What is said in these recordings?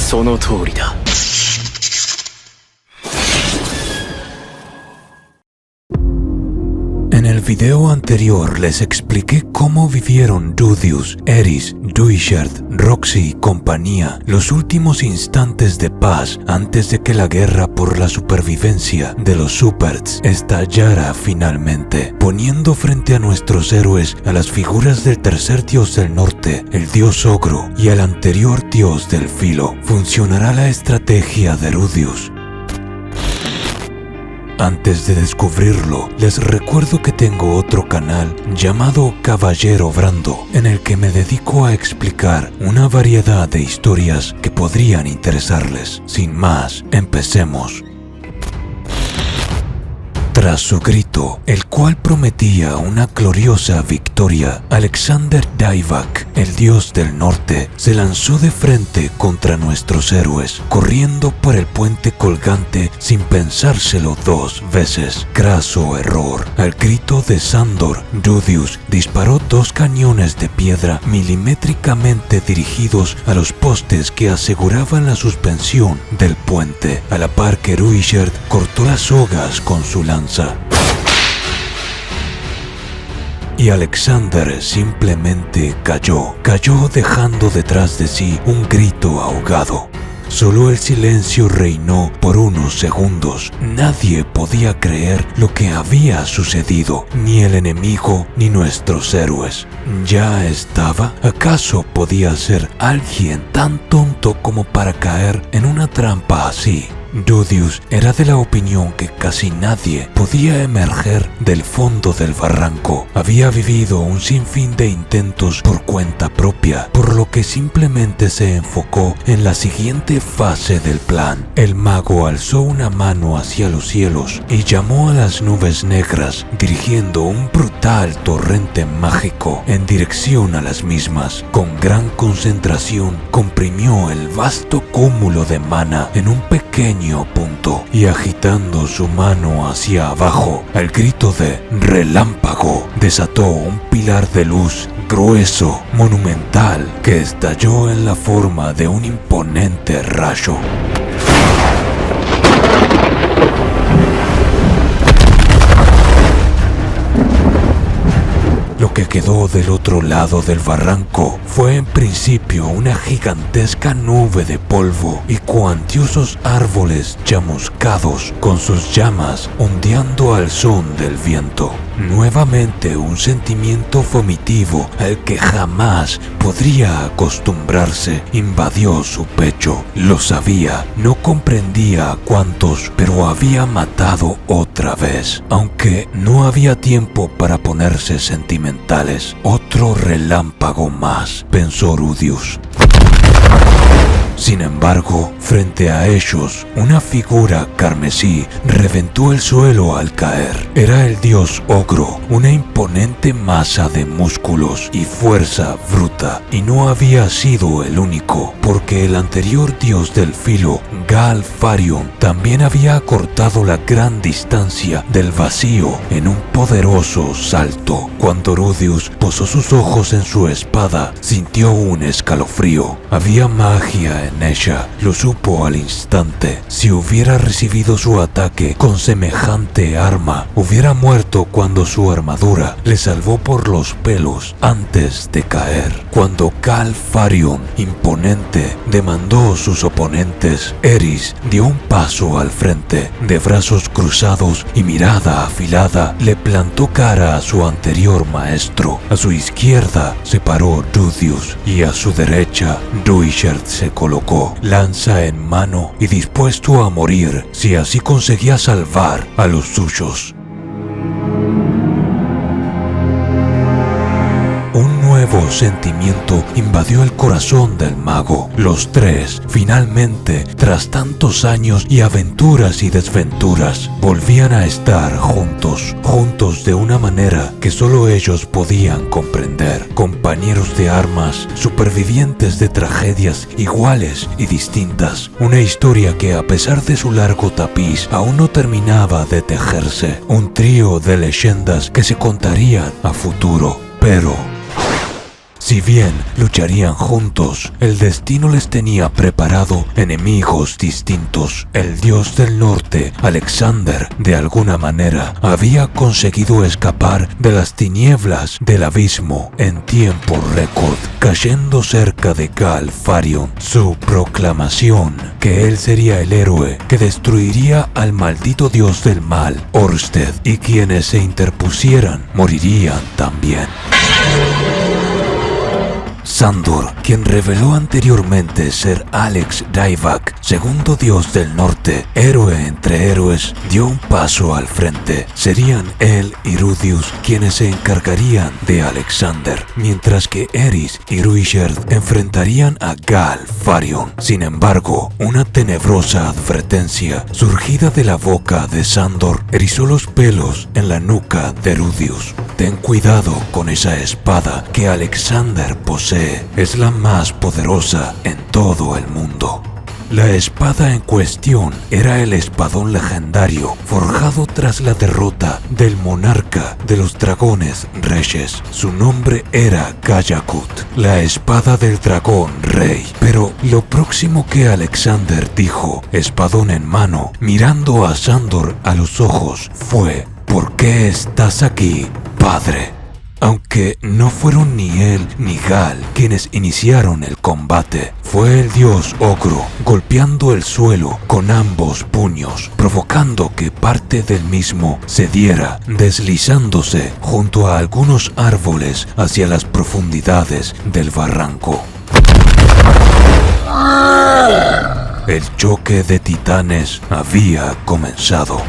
その通りだ。En el video anterior les expliqué cómo vivieron Rudeus, Eris, Duichard, Roxy y compañía los últimos instantes de paz antes de que la guerra por la supervivencia de los Superts estallara finalmente, poniendo frente a nuestros héroes a las figuras del tercer dios del norte, el dios Ogro, y al anterior dios del filo. ¿Funcionará la estrategia de Rudeus? Antes de descubrirlo, les recuerdo que tengo otro canal llamado Caballero Brando, en el que me dedico a explicar una variedad de historias que podrían interesarles. Sin más, empecemos. Tras su grito, el cual prometía una gloriosa victoria, Alexander Dyvak, el dios del norte, se lanzó de frente contra nuestros héroes, corriendo por el puente colgante sin pensárselo dos veces. Craso error. Al grito de Sandor, Rudeus disparó 2 cañones de piedra milimétricamente dirigidos a los postes que aseguraban la suspensión del puente, a la par que Ruichard cortó las sogas con su lanza. Y Alexander simplemente cayó dejando detrás de sí un grito ahogado. Solo el silencio reinó por unos segundos. Nadie podía creer lo que había sucedido, ni el enemigo ni nuestros héroes. ¿Ya estaba? ¿Acaso podía ser alguien tan tonto como para caer en una trampa así? Rudeus era de la opinión que casi nadie podía emerger del fondo del barranco. Había vivido un sinfín de intentos por cuenta propia, por lo que simplemente se enfocó en la siguiente fase del plan. El mago alzó una mano hacia los cielos y llamó a las nubes negras, dirigiendo un brutal torrente mágico en dirección a las mismas. Con gran concentración, comprimió el vasto cúmulo de mana en un pequeño punto y agitando su mano hacia abajo, al grito de relámpago, desató un pilar de luz grueso, monumental, que estalló en la forma de un imponente rayo. Lo que quedó del otro lado del barranco fue en principio una gigantesca nube de polvo y cuantiosos árboles chamuscados con sus llamas ondeando al son del viento. Nuevamente un sentimiento vomitivo al que jamás podría acostumbrarse invadió su pecho. Lo sabía, no comprendía a cuántos, pero había matado otra vez. Aunque no había tiempo para ponerse sentimentales. Otro relámpago más, pensó Rudeus. Sin embargo, frente a ellos, una figura carmesí reventó el suelo al caer. Era el dios Ogro, una imponente masa de músculos y fuerza bruta. Y no había sido el único, porque el anterior dios del filo, Galfarion, también había acortado la gran distancia del vacío en un poderoso salto. Cuando Rudeus posó sus ojos en su espada, sintió un escalofrío. Había magia en ella, lo supo al instante. Si hubiera recibido su ataque con semejante arma, hubiera muerto cuando su armadura le salvó por los pelos antes de caer. Cuando Galfarion, imponente, demandó a sus oponentes, Eris dio un paso al frente. De brazos cruzados y mirada afilada, le plantó cara a su anterior maestro. A su izquierda se paró Rudeus y a su derecha Duichard se colocó, lanza en mano y dispuesto a morir si así conseguía salvar a los suyos. Un nuevo sentimiento invadió el corazón del mago. Los tres, finalmente, tras tantos años y aventuras y desventuras, volvían a estar juntos de una manera que solo ellos podían comprender. Compañeros de armas, supervivientes de tragedias iguales y distintas. Una historia que, a pesar de su largo tapiz, aún no terminaba de tejerse. Un trío de leyendas que se contarían a futuro. Pero si Si bien lucharían juntos, el destino les tenía preparado enemigos distintos. El dios del norte, Alexander, de alguna manera, había conseguido escapar de las tinieblas del abismo en tiempo récord, cayendo cerca de Gal Farion. Su proclamación, que él sería el héroe que destruiría al maldito dios del mal, Orsted, y quienes se interpusieran morirían también. Sandor, quien reveló anteriormente ser Alex Dyvak, segundo dios del norte, héroe entre héroes, dio un paso al frente. Serían él y Rudius quienes se encargarían de Alexander, mientras que Eris y Ruisherd enfrentarían a Gal Farion. Sin embargo, una tenebrosa advertencia surgida de la boca de Sandor erizó los pelos en la nuca de Rudius. Ten cuidado con esa espada que Alexander posee. Es la más poderosa en todo el mundo. La espada en cuestión era el espadón legendario forjado tras la derrota del monarca de los dragones reyes. Su nombre era Gayakut, la espada del dragón rey. Pero lo próximo que Alexander dijo, espadón en mano, mirando a Sandor a los ojos, fue: ¿por qué estás aquí, padre? Aunque no fueron ni él ni Gal quienes iniciaron el combate, fue el dios ogro golpeando el suelo con ambos puños, provocando que parte del mismo cediera, deslizándose junto a algunos árboles hacia las profundidades del barranco. El choque de titanes había comenzado.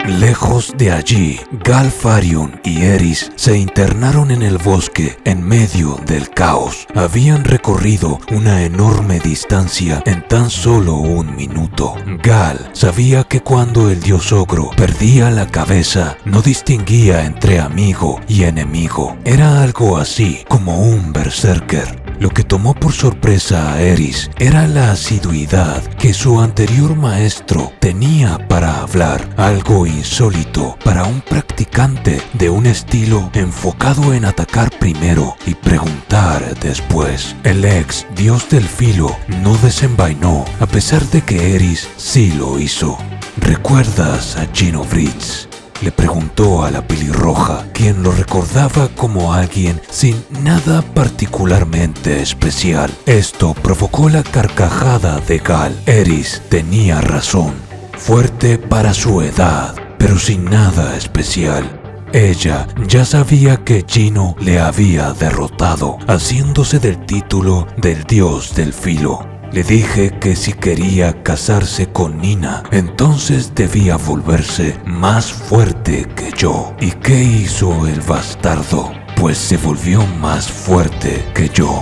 Lejos de allí, Gal Farion y Eris se internaron en el bosque en medio del caos. Habían recorrido una enorme distancia en tan solo un minuto. Gal sabía que cuando el dios ogro perdía la cabeza, no distinguía entre amigo y enemigo. Era algo así como un berserker. Lo que tomó por sorpresa a Eris era la asiduidad que su anterior maestro tenía para hablar, algo insólito para un practicante de un estilo enfocado en atacar primero y preguntar después. El ex dios del filo no desenvainó, a pesar de que Eris sí lo hizo. ¿Recuerdas a Gino Fritz?, le preguntó a la pelirroja, quien lo recordaba como alguien sin nada particularmente especial. Esto provocó la carcajada de Gal. Eris tenía razón, fuerte para su edad, pero sin nada especial. Ella ya sabía que Gino le había derrotado, haciéndose del título del dios del filo. Le dije que si quería casarse con Nina, entonces debía volverse más fuerte que yo. ¿Y qué hizo el bastardo? Pues se volvió más fuerte que yo.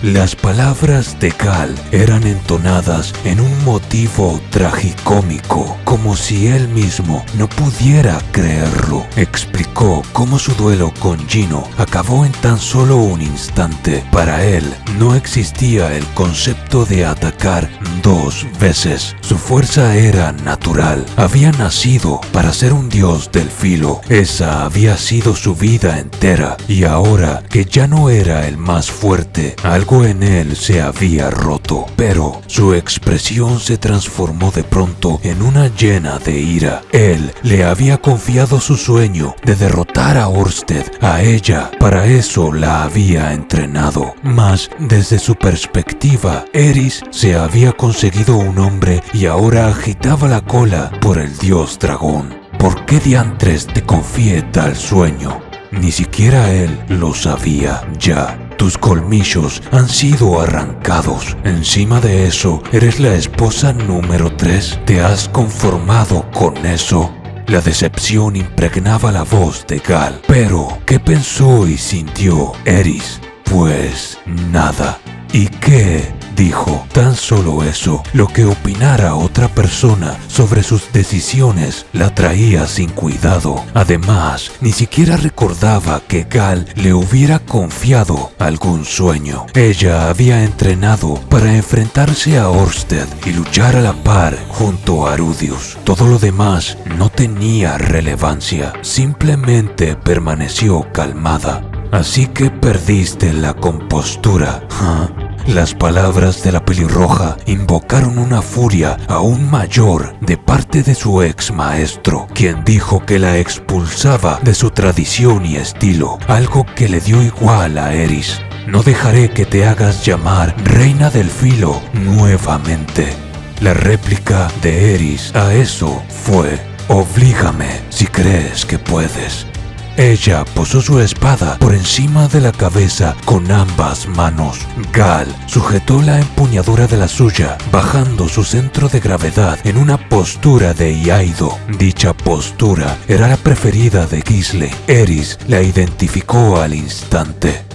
Las palabras de Gal eran entonadas en un motivo tragicómico, como si él mismo no pudiera creerlo. Explicó cómo su duelo con Gino acabó en tan solo un instante. Para él no existía el concepto de atacar dos veces. Su fuerza era natural. Había nacido para ser un dios del filo. Esa había sido su vida entera. Y ahora que ya no era el más fuerte, algo en él se había roto, pero su expresión se transformó de pronto en una llena de ira. Él le había confiado su sueño de derrotar a Orsted. A ella, para eso la había entrenado. Mas, desde su perspectiva, Eris se había conseguido un hombre y ahora agitaba la cola por el dios dragón. ¿Por qué diantres te confié tal sueño? Ni siquiera él lo sabía ya. Tus colmillos han sido arrancados. Encima de eso, eres la esposa número 3. ¿Te has conformado con eso? La decepción impregnaba la voz de Gal. Pero, ¿qué pensó y sintió Eris? Pues nada. ¿Y qué dijo. Tan solo eso, lo que opinara otra persona sobre sus decisiones, la traía sin cuidado. Además, ni siquiera recordaba que Gal le hubiera confiado algún sueño. Ella había entrenado para enfrentarse a Orsted y luchar a la par junto a Rudius. Todo lo demás no tenía relevancia, simplemente permaneció calmada. Así que perdiste la compostura, ¿ah? Las palabras de la pelirroja invocaron una furia aún mayor de parte de su ex maestro, quien dijo que la expulsaba de su tradición y estilo, algo que le dio igual a Eris. No dejaré que te hagas llamar Reina del Filo nuevamente. La réplica de Eris a eso fue: oblígame si crees que puedes. Ella posó su espada por encima de la cabeza con ambas manos. Gal sujetó la empuñadura de la suya, bajando su centro de gravedad en una postura de Iaido. Dicha postura era la preferida de Ghislaine. Eris la identificó al instante.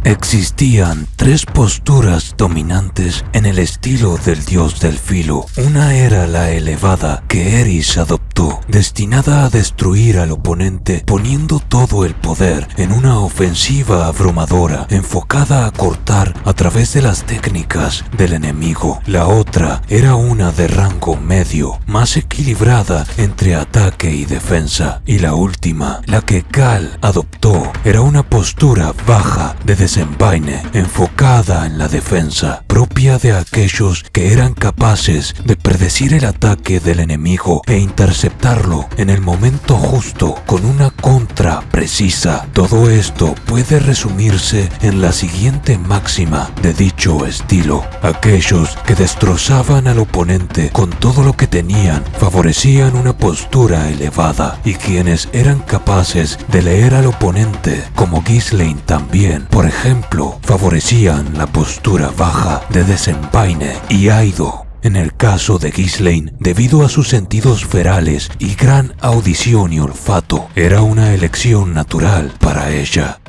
Existían tres posturas dominantes en el estilo del dios del filo. Una era la elevada que Eris adoptó, destinada a destruir al oponente poniendo todo el poder en una ofensiva abrumadora enfocada a cortar a través de las técnicas del enemigo. La otra era una de rango medio, más equilibrada entre ataque y defensa. Y la última, la que Gal adoptó, era una postura baja de desenvaine, enfocada en la defensa, propia de aquellos que eran capaces de predecir el ataque del enemigo e interceptarlo en el momento justo con una contra precisa. Todo esto puede resumirse en la siguiente máxima de dicho estilo: aquellos que destrozaban al oponente con todo lo que tenían favorecían una postura elevada, y quienes eran capaces de leer al oponente, como Ghislaine también, por ejemplo, favorecían la postura baja de desenvaine y Iaido. En el caso de Ghislaine, debido a sus sentidos ferales y gran audición y olfato, era una elección natural para ella.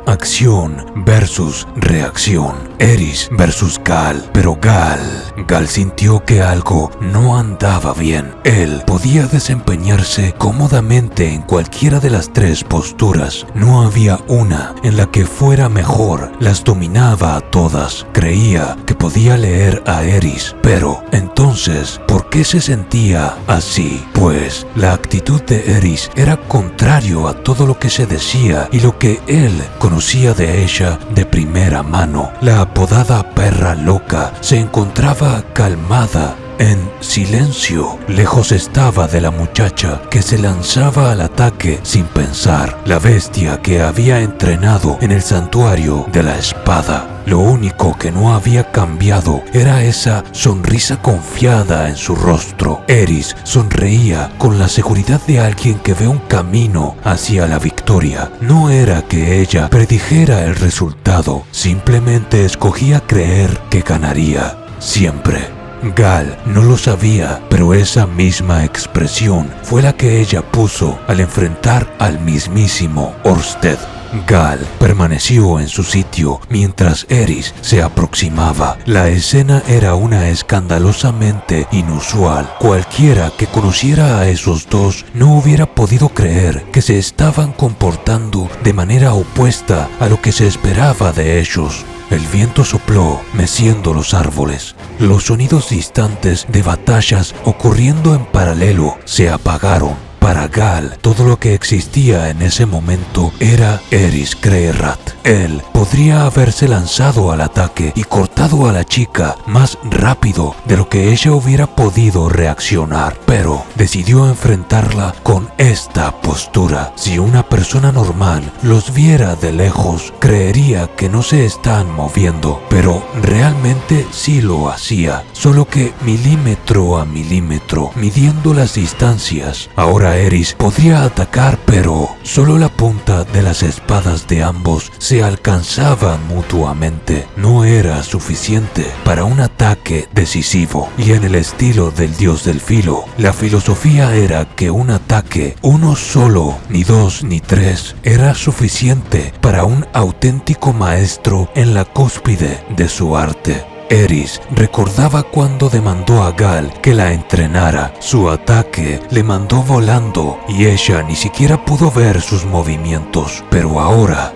Acción versus reacción. Eris versus Gal. Pero Gal sintió que algo no andaba bien. Él podía desempeñarse cómodamente en cualquiera de las tres posturas. No había una en la que fuera mejor. Las dominaba a todas. Creía que podía leer a Eris. Pero entonces, ¿por qué se sentía así? Pues la actitud de Eris era contrario a todo lo que se decía y lo que él conocía de ella de primera mano. La apodada perra loca se encontraba calmada, en silencio. Lejos estaba de la muchacha que se lanzaba al ataque sin pensar, la bestia que había entrenado en el santuario de la espada. Lo único que no había cambiado era esa sonrisa confiada en su rostro. Eris sonreía con la seguridad de alguien que ve un camino hacia la victoria. No era que ella predijera el resultado, simplemente escogía creer que ganaría, siempre. Gal no lo sabía, pero esa misma expresión fue la que ella puso al enfrentar al mismísimo Orsted. Gal permaneció en su sitio mientras Eris se aproximaba. La escena era una escandalosamente inusual. Cualquiera que conociera a esos dos no hubiera podido creer que se estaban comportando de manera opuesta a lo que se esperaba de ellos. El viento sopló, meciendo los árboles. Los sonidos distantes de batallas ocurriendo en paralelo se apagaron. Para Gal, todo lo que existía en ese momento era Eris Creerrat. Él podría haberse lanzado al ataque y cortado a la chica más rápido de lo que ella hubiera podido reaccionar, pero decidió enfrentarla con esta postura. Si una persona normal los viera de lejos, creería que no se están moviendo, pero realmente sí lo hacía, solo que milímetro a milímetro, midiendo las distancias. Ahora Eris podría atacar, pero solo la punta de las espadas de ambos se alcanzaba descansaban mutuamente, no era suficiente para un ataque decisivo. Y en el estilo del dios del filo, la filosofía era que un ataque, uno solo, ni dos ni tres, era suficiente para un auténtico maestro en la cúspide de su arte. Eris recordaba cuando demandó a Gal que la entrenara. Su ataque le mandó volando y ella ni siquiera pudo ver sus movimientos. Pero ahora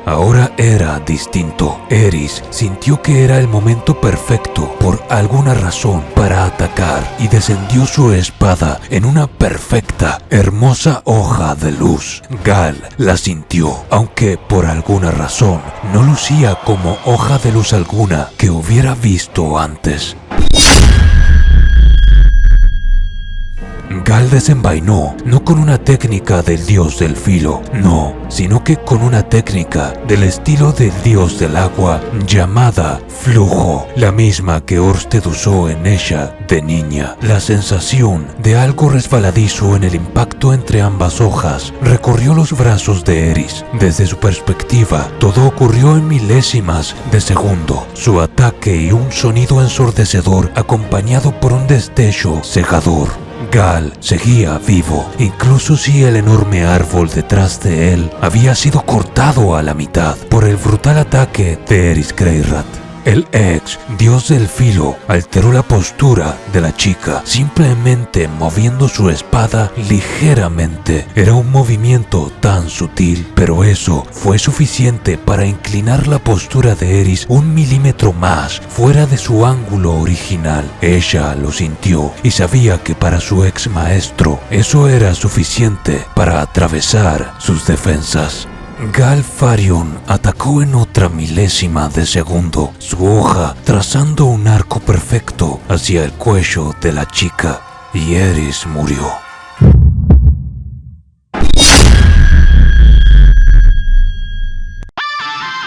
era distinto. Eris sintió que era el momento perfecto por alguna razón para atacar y descendió su espada en una perfecta, hermosa hoja de luz. Gal la sintió, aunque por alguna razón no lucía como hoja de luz alguna que hubiera visto antes. Gal desenvainó no con una técnica del dios del filo, no, sino que con una técnica del estilo del dios del agua llamada flujo, la misma que Ørsted usó en ella de niña. La sensación de algo resbaladizo en el impacto entre ambas hojas recorrió los brazos de Eris. Desde su perspectiva, todo ocurrió en milésimas de segundo. Su ataque y un sonido ensordecedor acompañado por un destello cegador. Gal seguía vivo, incluso si el enorme árbol detrás de él había sido cortado a la mitad por el brutal ataque de Eris Greyrat. El ex dios del filo alteró la postura de la chica, simplemente moviendo su espada ligeramente. Era un movimiento tan sutil, pero eso fue suficiente para inclinar la postura de Eris 1 milímetro más fuera de su ángulo original. Ella lo sintió y sabía que para su ex maestro eso era suficiente para atravesar sus defensas. Galfarion atacó en otra milésima de segundo, su hoja trazando un arco perfecto hacia el cuello de la chica, y Eris murió.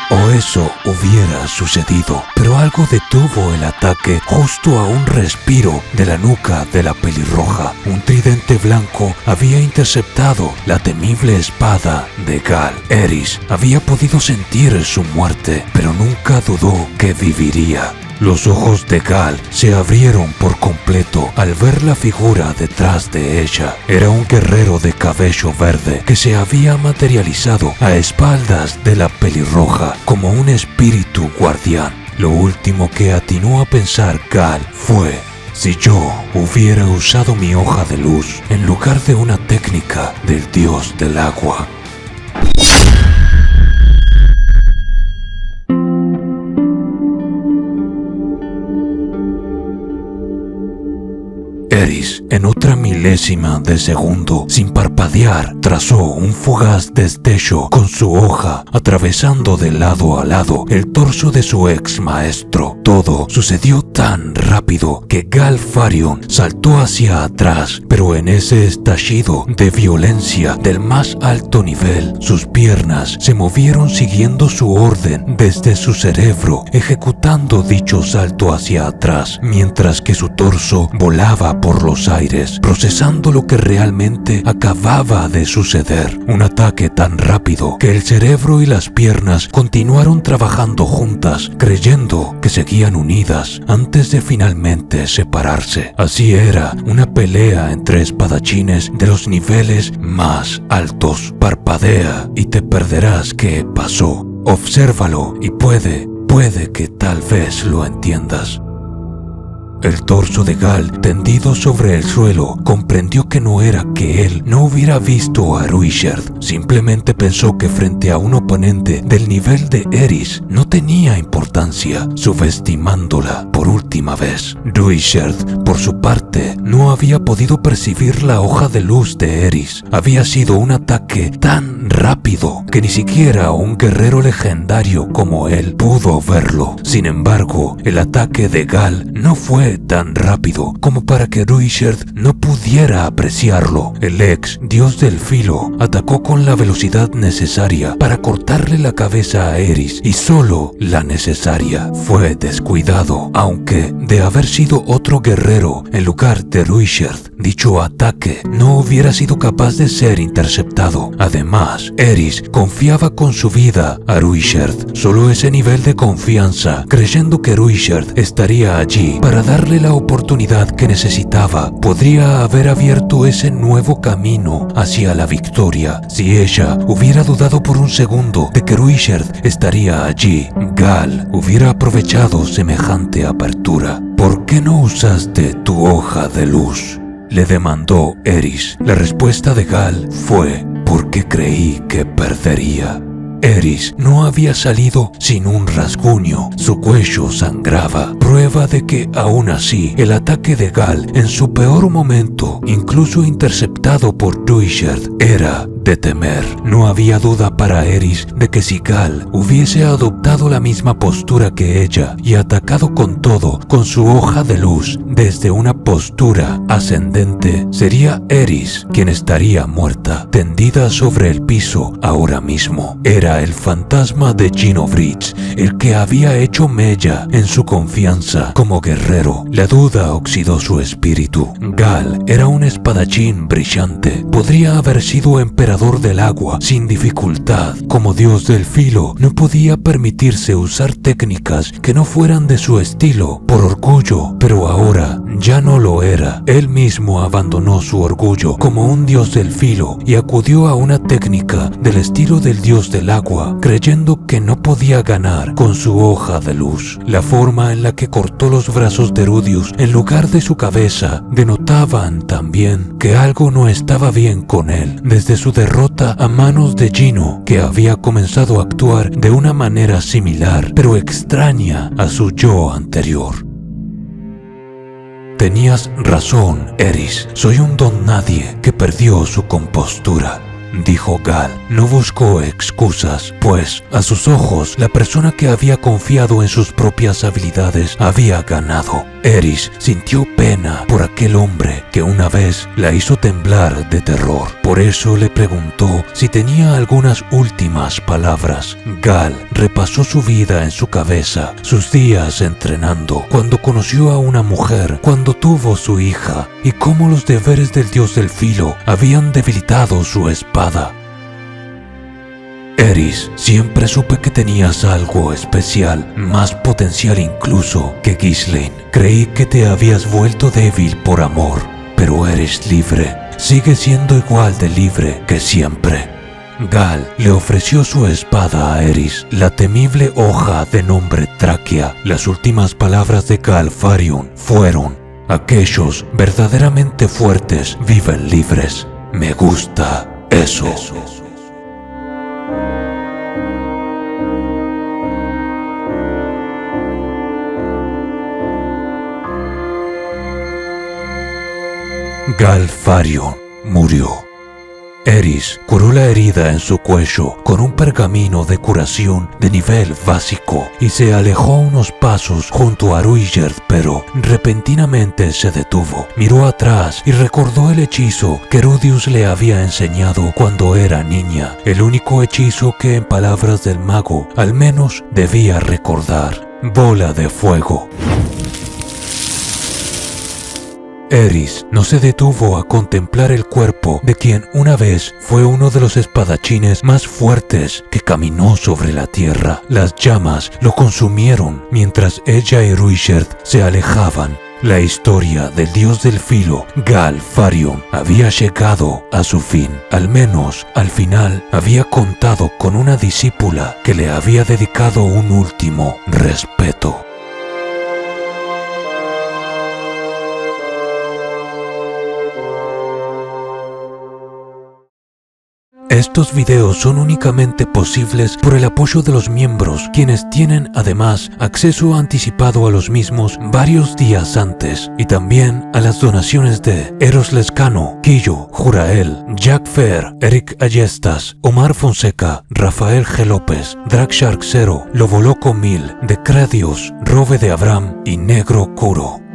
O eso hubiera sucedido, pero algo detuvo el ataque justo a un respiro de la nuca de la pelirroja. Un tridente blanco había interceptado la temible espada de Gal. Eris había podido sentir su muerte, pero nunca dudó que viviría. Los ojos de Gal se abrieron por completo al ver la figura detrás de ella. Era un guerrero de cabello verde que se había materializado a espaldas de la pelirroja como un espíritu guardián. Lo último que atinó a pensar Gal fue: si yo hubiera usado mi hoja de luz en lugar de una técnica del dios del agua. Eris, en otra milésima de segundo, sin parpadear, trazó un fugaz destello con su hoja, atravesando de lado a lado el torso de su ex maestro. Todo sucedió tan rápido que Galfarion saltó hacia atrás, pero en ese estallido de violencia del más alto nivel, sus piernas se movieron siguiendo su orden desde su cerebro, ejecutando dicho salto hacia atrás, mientras que su torso volaba por los aires, procesando lo que realmente acababa de suceder. Un ataque tan rápido que el cerebro y las piernas continuaron trabajando juntas, creyendo que seguían unidas antes de finalmente separarse. Así era una pelea entre espadachines de los niveles más altos. Parpadea y te perderás qué pasó. Obsérvalo y puede que tal vez lo entiendas. El torso de Gal, tendido sobre el suelo, comprendió que no era que él no hubiera visto a Ruisherd. Simplemente pensó que frente a un oponente del nivel de Eris no tenía importancia, subestimándola por última vez. Ruisherd, por su parte, no había podido percibir la hoja de luz de Eris. Había sido un ataque tan rápido que ni siquiera un guerrero legendario como él pudo verlo. Sin embargo, el ataque de Gal no fue tan rápido como para que Ruisherd no pudiera apreciarlo. El ex dios del filo atacó con la velocidad necesaria para cortarle la cabeza a Eris, y solo la necesaria. Fue descuidado, aunque de haber sido otro guerrero en lugar de Ruisherd, dicho ataque no hubiera sido capaz de ser interceptado. Además, Eris confiaba con su vida a Ruisherd, solo ese nivel de confianza, creyendo que Ruisherd estaría allí para darle la oportunidad que necesitaba. Podría haber abierto ese nuevo camino hacia la victoria. Si ella hubiera dudado por un segundo de que Ruisherd estaría allí, Gal hubiera aprovechado semejante apertura. ¿Por qué no usaste tu hoja de luz?, le demandó Eris. La respuesta de Gal fue: porque creí que perdería. Eris no había salido sin un rasguño, su cuello sangraba, prueba de que aún así el ataque de Gal en su peor momento, incluso interceptado por Ruisherd, era de temer. No había duda para Eris de que si Gal hubiese adoptado la misma postura que ella y atacado con todo, con su hoja de luz, desde una postura ascendente, sería Eris quien estaría muerta, tendida sobre el piso ahora mismo. Era el fantasma de Gino Bridge el que había hecho mella en su confianza como guerrero. La duda oxidó su espíritu. Gal era un espadachín brillante. Podría haber sido emperador del agua sin dificultad. Como dios del filo, no podía permitirse usar técnicas que no fueran de su estilo por orgullo, pero ahora ya no lo era. Él mismo abandonó su orgullo como un dios del filo y acudió a una técnica del estilo del dios del agua, creyendo que no podía ganar con su hoja de luz. La forma en la que cortó los brazos de Rudius en lugar de su cabeza denotaban también que algo no estaba bien con él. Desde su derrota a manos de Gino, que había comenzado a actuar de una manera similar, pero extraña a su yo anterior. Tenías razón, Eris. Soy un don nadie que perdió su compostura, dijo Gal. No buscó excusas, pues a sus ojos la persona que había confiado en sus propias habilidades había ganado. Eris sintió pena por aquel hombre que una vez la hizo temblar de terror. Por eso le preguntó si tenía algunas últimas palabras. Gal repasó su vida en su cabeza, sus días entrenando, cuando conoció a una mujer, cuando tuvo su hija, y cómo los deberes del dios del filo habían debilitado su espada. Eris, siempre supe que tenías algo especial, más potencial incluso que Ghislaine. Creí que te habías vuelto débil por amor, pero eres libre. Sigues siendo igual de libre que siempre. Gal le ofreció su espada a Eris, la temible hoja de nombre Traquia. Las últimas palabras de Gal Farion fueron: aquellos verdaderamente fuertes viven libres. Me gusta eso. Gal Farion murió. Eris curó la herida en su cuello con un pergamino de curación de nivel básico y se alejó unos pasos junto a Ruisherd, pero repentinamente se detuvo. Miró atrás y recordó el hechizo que Rudius le había enseñado cuando era niña, el único hechizo que, en palabras del mago, al menos debía recordar: bola de fuego. Eris no se detuvo a contemplar el cuerpo de quien una vez fue uno de los espadachines más fuertes que caminó sobre la tierra. Las llamas lo consumieron mientras ella y Ruisherd se alejaban. La historia del dios del filo, Gal Farion, había llegado a su fin. Al menos, al final, había contado con una discípula que le había dedicado un último respeto. Estos videos son únicamente posibles por el apoyo de los miembros, quienes tienen además acceso anticipado a los mismos varios días antes, y también a las donaciones de Eros Lescano, Quillo, Jurael, Jack Fair, Eric Ayestas, Omar Fonseca, Rafael G. López, Dragshark 0, Lobo Loco 1000, Decredios, Robe de Abraham y Negro Curo.